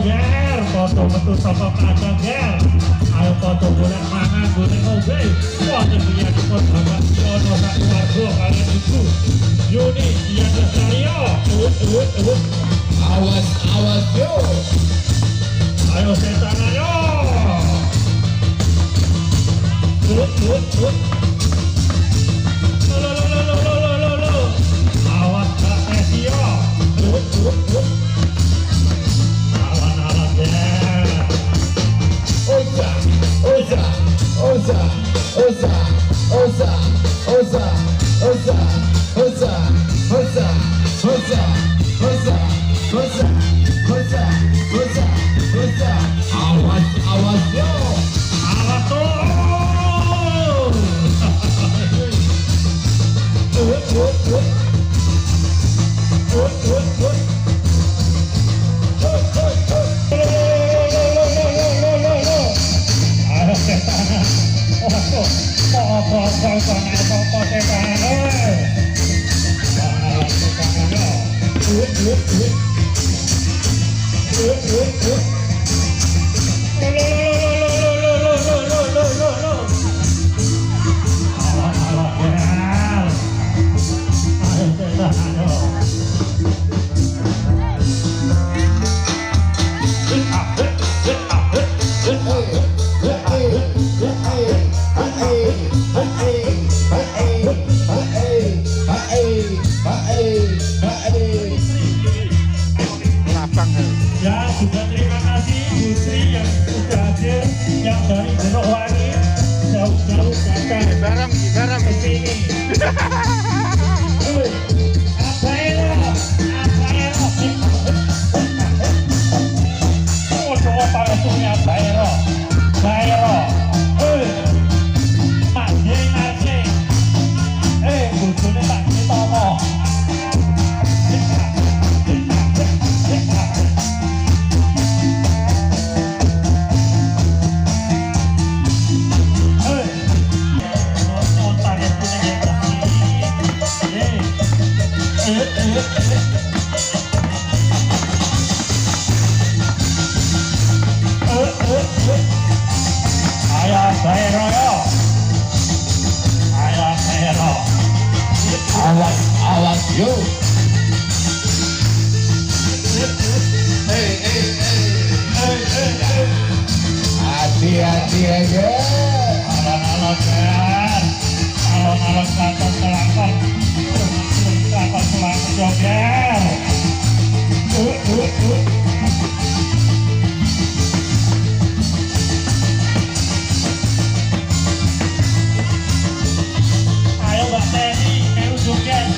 ger, foto metu saka kaca ger. Ayo foto golek mangan, golek ngombe. Wonten biyanipun Bapak ono sak keluarga kalian ibu. Yuni Dian Lestario. Awas, awas yo. Ayo setan ayo. Awas Kak Tesio. Awan-awan ger. Oza, oza, oza, oza, oza, oza, oza, oza, oza, oza, oza, oza, oza, oza, oza. Awas, awas yo. Awas tuh. Ayo setan. Waduh, apa-apa setan. Ya, sudah terima kasih Bu Sri yang sudah hadir, yang dari Jenowangi jauh-jauh datang ke sini. Apa itu? Oh, coba palsunya Bairo. Mancing. Bojone tak ditomo. Awas, awas yo. Hati-hati aja. Alon-alon selakon joget. Ayo Mbak Teni, melu joget.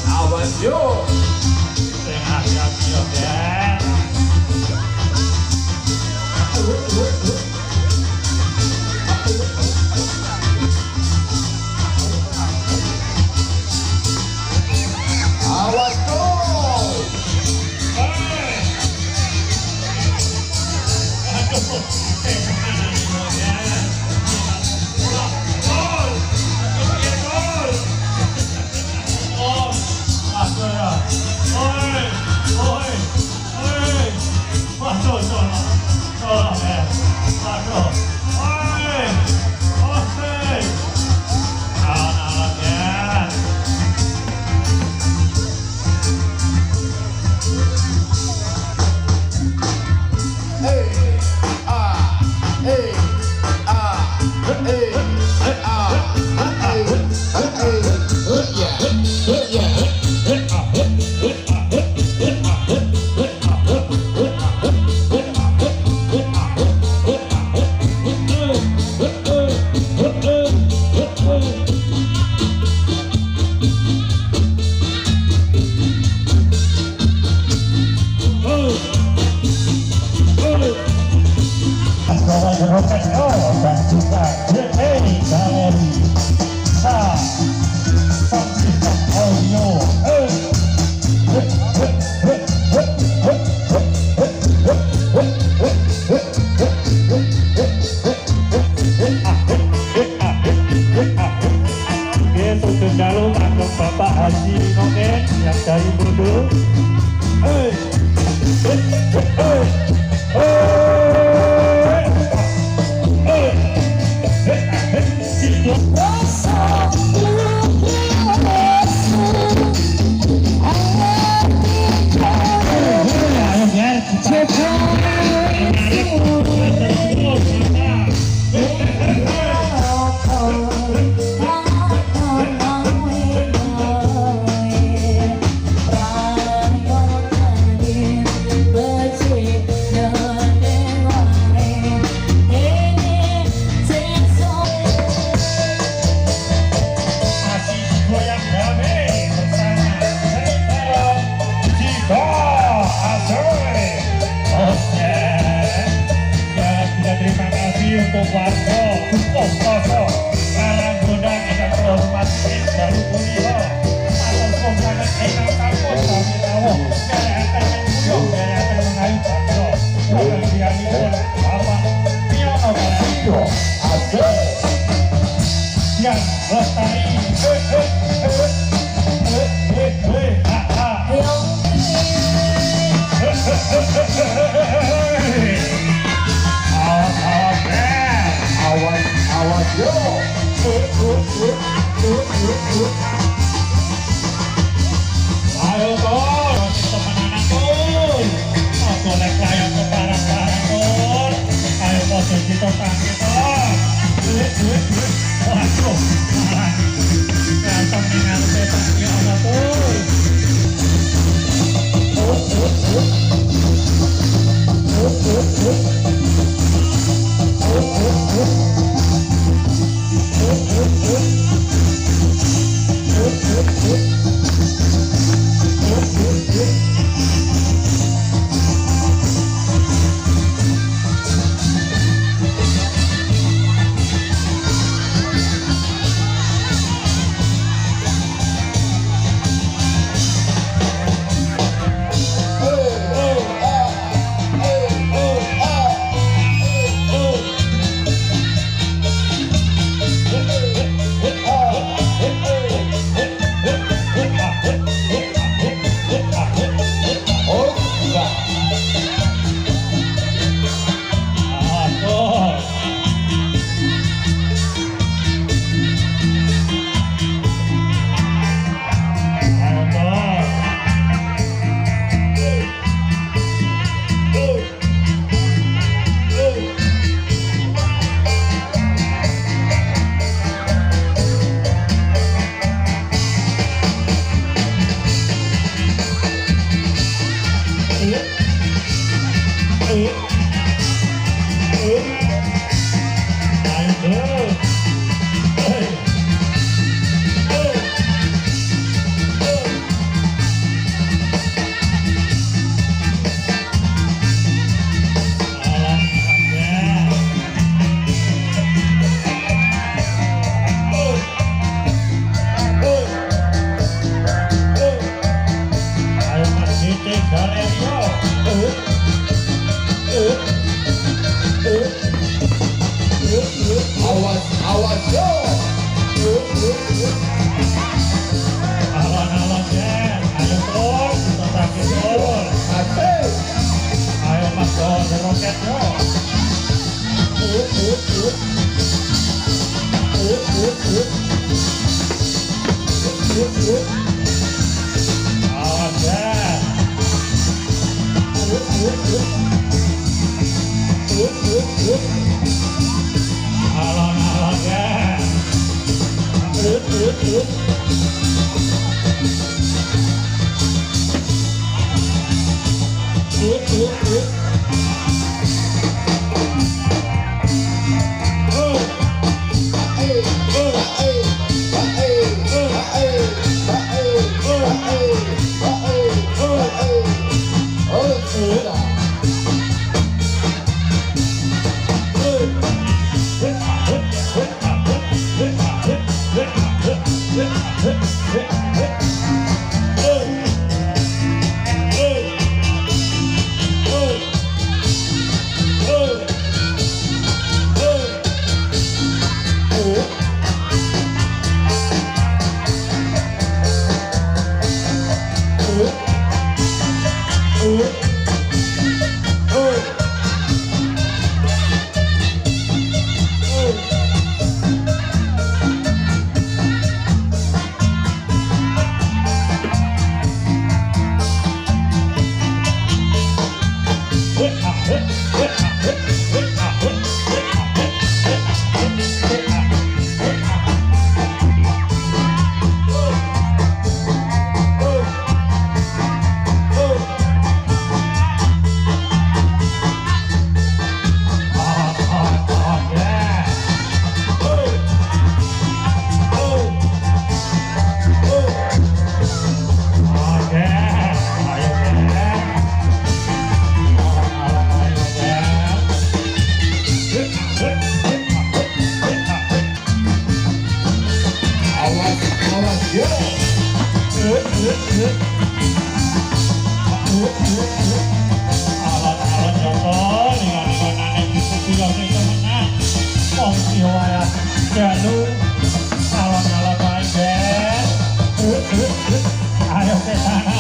Awas yo. Hati-hati ya. Awas tuh. Dan juga JPI dari Sound System Audio. Untuk jalur agung Bapak Haji Noken yang dari Bulu. Untuk warga cukup kosong Karanggoda kita terhormati baru kuliah atau komplamen enak takut kami tahu kelihatan mengunjung kelihatan mengayu bangsa kemudian itu Bapak Piono Baladio asal yang lestari Awas yo. Ayo kor, teman-teman kor. Boleh kalian ke barang-barang kor. Ayo kor, kita panggil kor. Waduh, gampang dengan setan ya Allah kor. Ayo terus. Hei. Awas yo. Alon-alon Jen, ayo terus, kita sakit terus. Asik. Ayo Mas Don, roket yo. Awas Jen. Alon-alon Jen. Alon-alon Joko, dengan aneh gitu juga sing temenan. Wong siwaya jalu, alon-alon wae Ben. Ayo ke sana.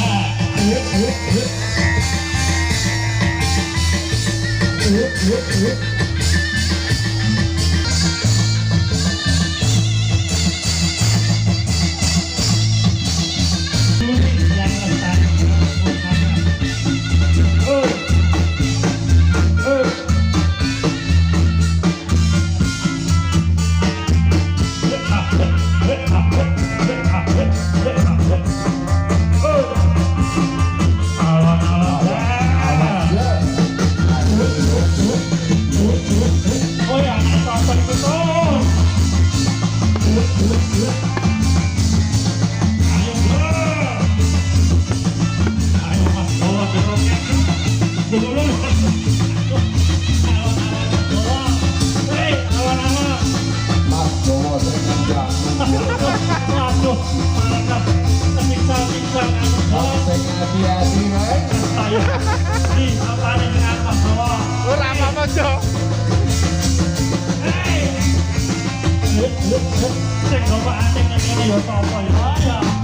Ora apa-apa, Cok. Sing bapak anting ngene ya sapa ya?